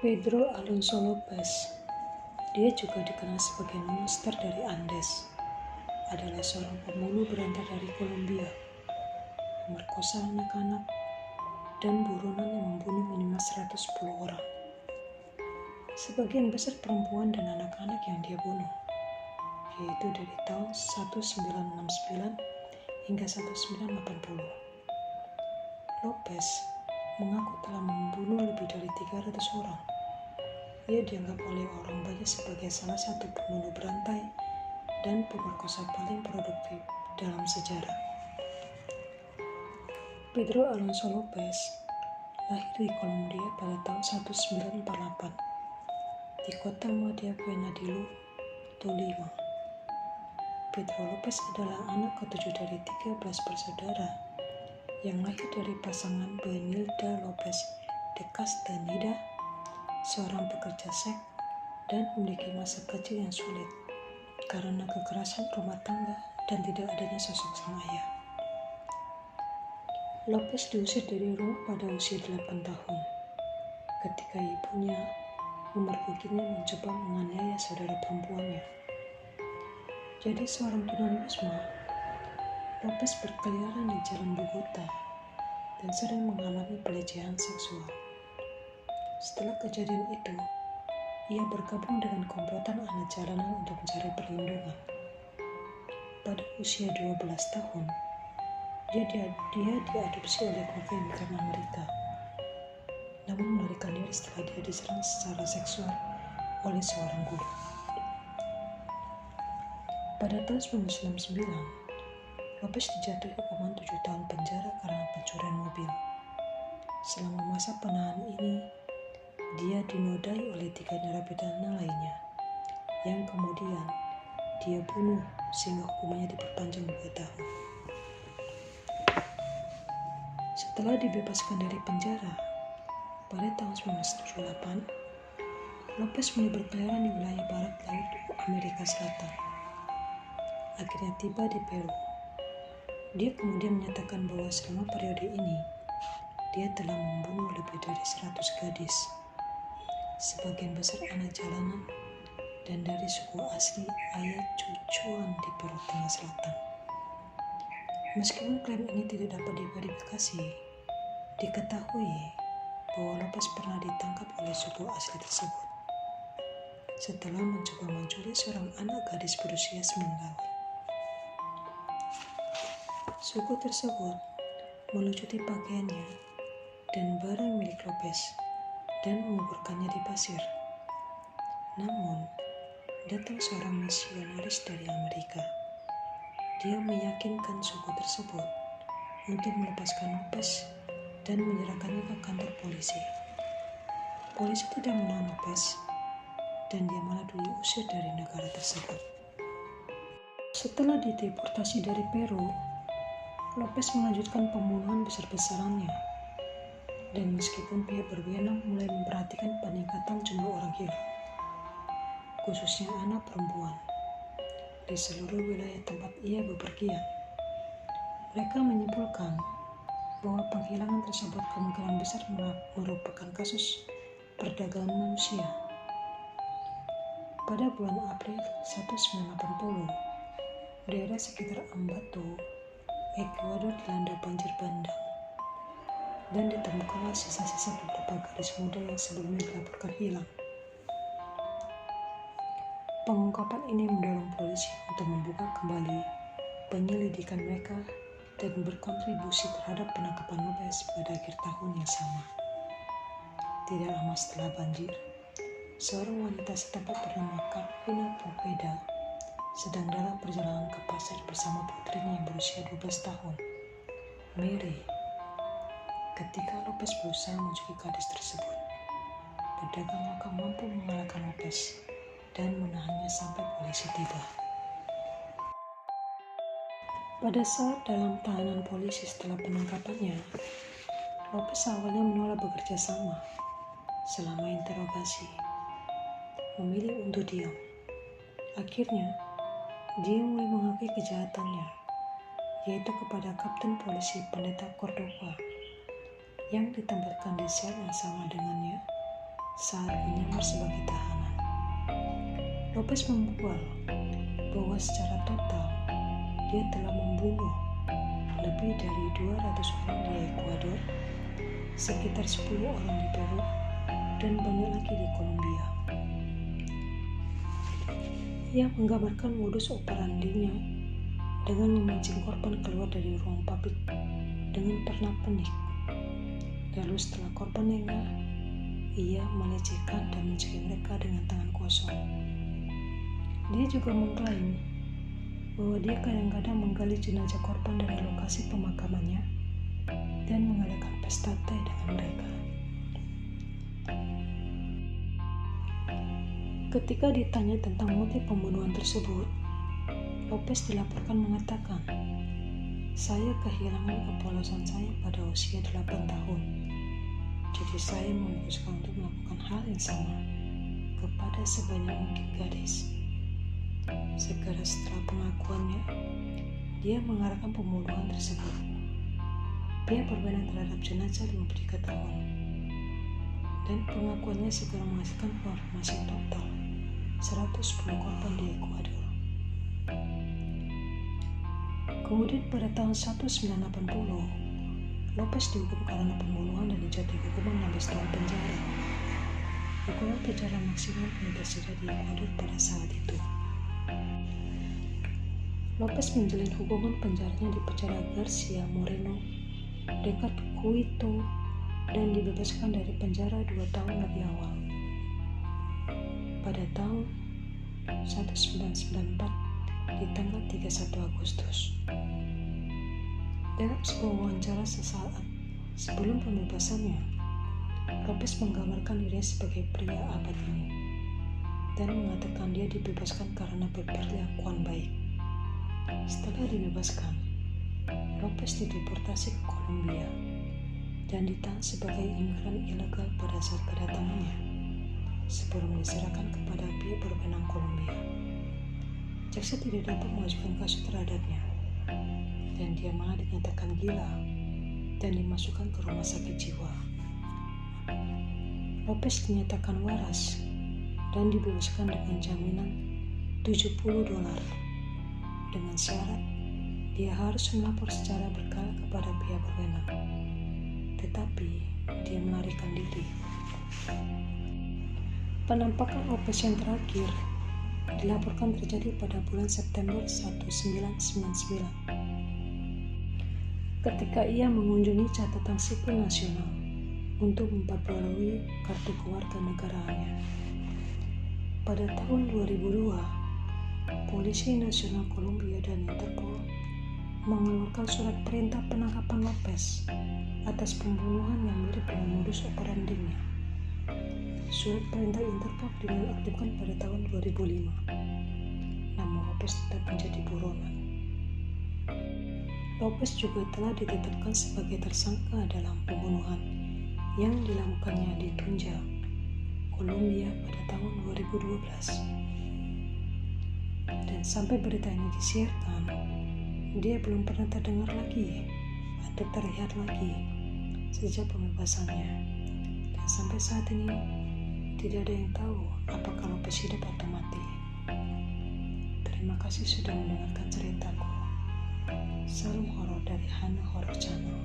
Pedro Alonso Lopez, dia juga dikenal sebagai monster dari Andes, adalah seorang pembunuh berantai dari Kolombia, memerkosa anak-anak, dan buronan yang membunuh minimal 110 orang. Sebagian besar perempuan dan anak-anak yang dia bunuh, yaitu dari tahun 1969 hingga 1980. Lopez mengaku telah membunuh lebih dari 300 orang. Ia dianggap oleh orang banyak sebagai salah satu pembunuh berantai dan pemerkosa paling produktif dalam sejarah. Pedro Alonso Lopez lahir di Kolombia pada tahun 1948 di kota Madrid, Venadillo, Tolima. Pedro Lopez adalah anak ketujuh dari 13 bersaudara yang lahir dari pasangan Benilda Lopez de Castaneda, seorang pekerja seks, dan memiliki masa kecil yang sulit karena kekerasan rumah tangga dan tidak adanya sosok sang ayah. Lopez diusir dari rumah pada usia 8 tahun ketika ibunya memergokinya mencoba menganiaya saudara perempuannya. Jadi seorang tunawisma, Lopez berkeliaran di jalan Bogota dan sering mengalami pelecehan seksual. Setelah kejadian itu, ia bergabung dengan komplotan anak jalanan untuk mencari perlindungan. Pada usia 12 tahun, dia diadopsi oleh keluarga imigran Amerika, namun melarikan diri setelah dia diserang secara seksual oleh seorang guru. Pada tahun 1969, Lopez dijatuhi hukuman 7 tahun penjara karena pencurian mobil. Selama masa penahanan ini, dia dinodai oleh 3 narapidana lainnya, yang kemudian dia bunuh sehingga hukumannya diperpanjang 2 tahun. Setelah dibebaskan dari penjara, pada tahun 1978, Lopez mulai berkeliaran di wilayah barat laut Amerika Selatan. Akhirnya tiba di Peru. Dia kemudian menyatakan bahwa selama periode ini, dia telah membunuh lebih dari 100 gadis, sebagian besar anak jalanan, dan dari suku asli Ayacuchuan di Peru Tengah Selatan. Meskipun klaim ini tidak dapat diverifikasi, diketahui bahwa Lopez pernah ditangkap oleh suku asli tersebut setelah mencoba mencuri seorang anak gadis berusia 9 tahun. Suku tersebut melucuti pakaiannya dan barang milik Lopez dan menguburkannya di pasir. Namun, datang seorang misionaris dari Amerika. Dia meyakinkan suku tersebut untuk melepaskan Lopez dan menyerahkannya ke kantor polisi. Polisi tidak menahan Lopez dan dia malah diusir dari negara tersebut. Setelah dideportasi dari Peru, Lopez melanjutkan pembunuhan besar-besarannya. Dan meskipun pihak berwenang mulai memperhatikan peningkatan jumlah orang hilang, khususnya anak perempuan, di seluruh wilayah tempat ia bepergian, mereka menyimpulkan bahwa penghilangan tersebut kemungkinan besar merupakan kasus perdagangan manusia. Pada bulan April 1980, daerah sekitar Ambato, Ekuador dilanda banjir bandang, dan ditemukanlah sisa-sisa beberapa gadis muda yang sebelumnya dilaporkan hilang. Pengungkapan ini mendorong polisi untuk membuka kembali penyelidikan mereka dan berkontribusi terhadap penangkapan Lopez pada akhir tahun yang sama. Tidak lama setelah banjir, seorang wanita setempat bernama Carolina Poveda sedang dalam perjalanan ke pasar bersama putrinya yang berusia 12 tahun, Mary. Ketika Lopez berusaha mencuri gadis tersebut, pedagang lokal mampu mengalahkan Lopez dan menahannya sampai polisi tiba. Pada saat dalam tahanan polisi setelah penangkapannya, Lopez awalnya menolak bekerja sama. Selama interogasi, memilih untuk diam. Akhirnya, dia mulai mengakui kejahatannya, yaitu kepada Kapten Polisi Pendeta Cordova yang ditempatkan di sel yang sama dengannya saat menyamar sebagai tahanan. Lopez membual bahwa secara total dia telah membunuh lebih dari 200 orang di Ekuador, sekitar 10 orang di Peru, dan banyak lagi di Kolombia. Ia menggambarkan modus operandinya dengan memancing korban keluar dari ruang publik dengan pernak-pernik. Lalu setelah korban lengah, ia melecehkan dan mencuri mereka dengan tangan kosong. Dia juga mengklaim bahwa dia kadang-kadang menggali jenazah korban dari lokasi pemakamannya dan mengadakan pesta teh dengan mereka. Ketika ditanya tentang motif pembunuhan tersebut, Lopez dilaporkan mengatakan, "Saya kehilangan kepolosan saya pada usia 8 tahun. Jadi saya memutuskan untuk melakukan hal yang sama kepada sebanyak mungkin gadis." Segera setelah pengakuannya, dia mengarahkan pembunuhan tersebut. Dia berbenah terhadap jenazah 23 tahun. Dan pengakuannya segera menghasilkan konfirmasi total 110 korban di Ekuador. Kemudian pada tahun 1980, Lopez dihukum karena pembunuhan dan dijatuhi hukuman 16 tahun penjara. Hukuman penjara maksimum yang tersedia di Ekuador pada saat itu. Lopez menjalani hukuman penjaranya di penjara Garcia Moreno dekat Quito dan dibebaskan dari penjara 2 tahun lebih awal. Pada tahun 1994 di tanggal 31 Agustus. Dalam sebuah wawancara sesaat sebelum pembebasannya, Lopez menggambarkan dirinya sebagai pria abad ini dan mengatakan dia dibebaskan karena berperilakuan baik. Setelah dibebaskan, Lopez dideportasi ke Kolombia dan ditahan sebagai imigran ilegal pada saat kedatangannya sebelum diserahkan kepada pihak berwenang Kolombia. Jaksa tidak dapat mengajukan kasus terhadapnya dan dia malah dinyatakan gila dan dimasukkan ke rumah sakit jiwa. Lopez dinyatakan waras dan dibebaskan dengan jaminan $70 dengan syarat dia harus melapor secara berkala kepada pihak berwenang. Tetapi dia melarikan diri. Penampakan Lopez yang terakhir dilaporkan terjadi pada bulan September 1999 ketika ia mengunjungi catatan sipil nasional untuk memperbarui kartu kewarganegaraannya. Pada tahun 2002, Polisi Nasional Kolombia dan Interpol mengeluarkan surat perintah penangkapan Lopez atas pembunuhan yang mirip dengan modus operandinya. Surat perintah Interpol dinonaktifkan pada tahun 2005, namun Lopez tetap menjadi buronan. Lopez juga telah ditetapkan sebagai tersangka dalam pembunuhan yang dilakukannya di Tunja, Kolombia pada tahun 2012. Dan sampai berita ini disiarkan, dia belum pernah terdengar lagi atau terlihat lagi sejak pembebasannya. Dan sampai saat ini, tidak ada yang tahu apakah Lopez hidup atau mati. Terima kasih sudah mendengarkan ceritaku. Salam horor dari Hana Horror Channel.